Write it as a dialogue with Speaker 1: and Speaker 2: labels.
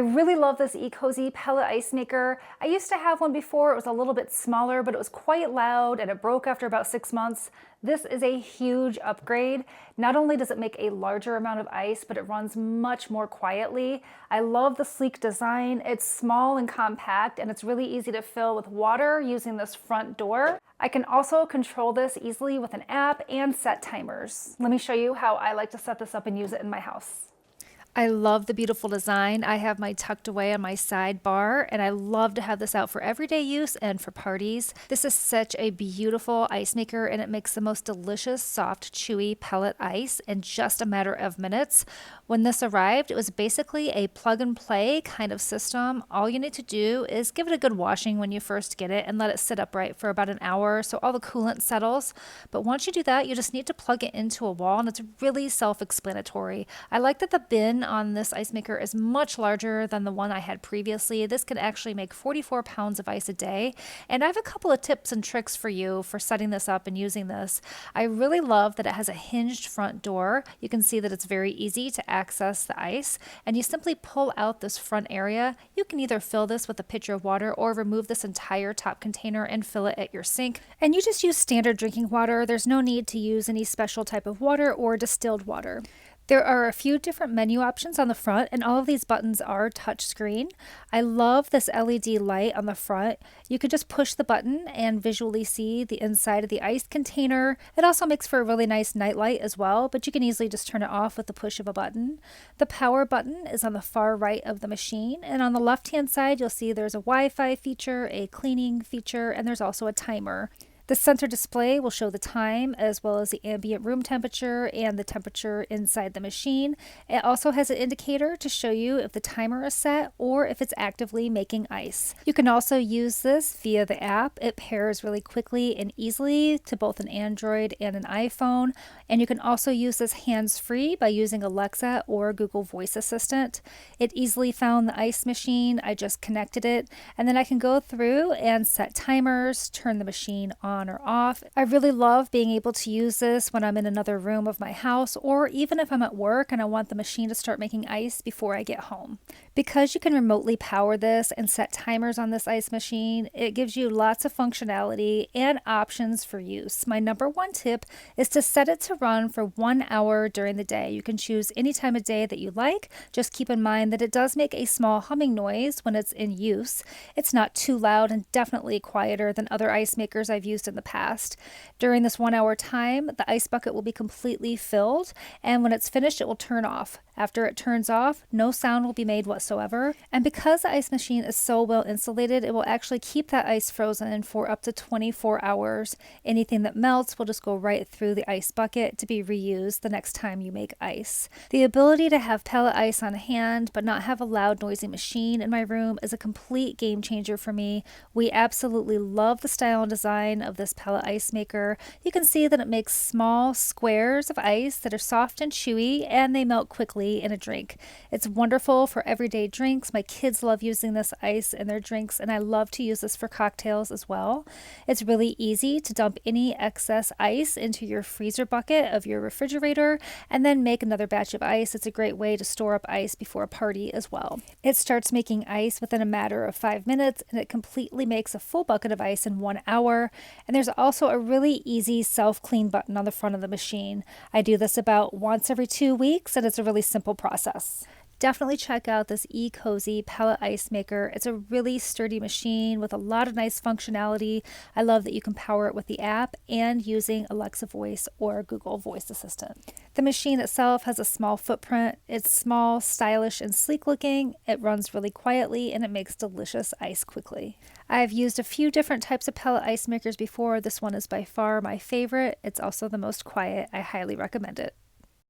Speaker 1: really love this ecozy pellet ice maker. I used to have one before. It was a little bit smaller, but it was quite loud and it broke after about 6 months. This is a huge upgrade. Not only does it make a larger amount of ice, but it runs much more quietly. I love the sleek design. It's small and compact, and it's really easy to fill with water using this front door. I can also control this easily with an app and set timers. Let me show you how I like to set this up and use it in my house. I love the beautiful design. I have mine tucked away on my sidebar, and I love to have this out for everyday use and for parties. This is such a beautiful ice maker, and it makes the most delicious, soft, chewy pellet ice in just a matter of minutes. When this arrived, it was basically a plug and play kind of system. All you need to do is give it a good washing when you first get it and let it sit upright for about an hour so all the coolant settles. But once you do that, you just need to plug it into a wall, and it's really self-explanatory. I like that the bin on this ice maker is much larger than the one I had previously. This can actually make 44 pounds of ice a day. And I have a couple of tips and tricks for you for setting this up and using this. I really love that it has a hinged front door. You can see that it's very easy to access the ice, and you simply pull out this front area. You can either fill this with a pitcher of water or remove this entire top container and fill it at your sink. And you just use standard drinking water. There's no need to use any special type of water or distilled water. There are a few different menu options on the front, and all of these buttons are touchscreen. I love this LED light on the front. You could just push the button and visually see the inside of the ice container. It also makes for a really nice night light as well, but you can easily just turn it off with the push of a button. The power button is on the far right of the machine, and on the left-hand side, you'll see there's a Wi-Fi feature, a cleaning feature, and there's also a timer. The center display will show the time as well as the ambient room temperature and the temperature inside the machine. It also has an indicator to show you if the timer is set or if it's actively making ice. You can also use this via the app. It pairs really quickly and easily to both an Android and an iPhone. And you can also use this hands-free by using Alexa or Google Voice Assistant. It easily found the ice machine. I just connected it, and then I can go through and set timers, turn the machine on or off. I really love being able to use this when I'm in another room of my house, or even if I'm at work and I want the machine to start making ice before I get home. Because you can remotely power this and set timers on this ice machine, it gives you lots of functionality and options for use. My number one tip is to set it to run for 1 hour during the day. You can choose any time of day that you like. Just keep in mind that it does make a small humming noise when it's in use. It's not too loud and definitely quieter than other ice makers I've used in the past. During this 1 hour time, the ice bucket will be completely filled, and when it's finished, it will turn off. After it turns off, no sound will be made whatsoever. And because the ice machine is so well insulated, it will actually keep that ice frozen for up to 24 hours. Anything that melts will just go right through the ice bucket to be reused the next time you make ice. The ability to have pellet ice on hand but not have a loud, noisy machine in my room is a complete game changer for me. We absolutely love the style and design of this pellet ice maker. You can see that it makes small squares of ice that are soft and chewy, and they melt quickly in a drink. It's wonderful for everyday drinks. My kids love using this ice in their drinks, and I love to use this for cocktails as well. It's really easy to dump any excess ice into your freezer bucket of your refrigerator and then make another batch of ice. It's a great way to store up ice before a party as well. It starts making ice within a matter of 5 minutes, and it completely makes a full bucket of ice in 1 hour. And there's also a really easy self-clean button on the front of the machine. I do this about once every 2 weeks, and it's a really simple process. Definitely check out this ecozy pellet ice maker. It's a really sturdy machine with a lot of nice functionality. I love that you can power it with the app and using Alexa Voice or Google Voice Assistant. The machine itself has a small footprint. It's small, stylish, and sleek looking. It runs really quietly, and it makes delicious ice quickly. I've used a few different types of pellet ice makers before. This one is by far my favorite. It's also the most quiet. I highly recommend it.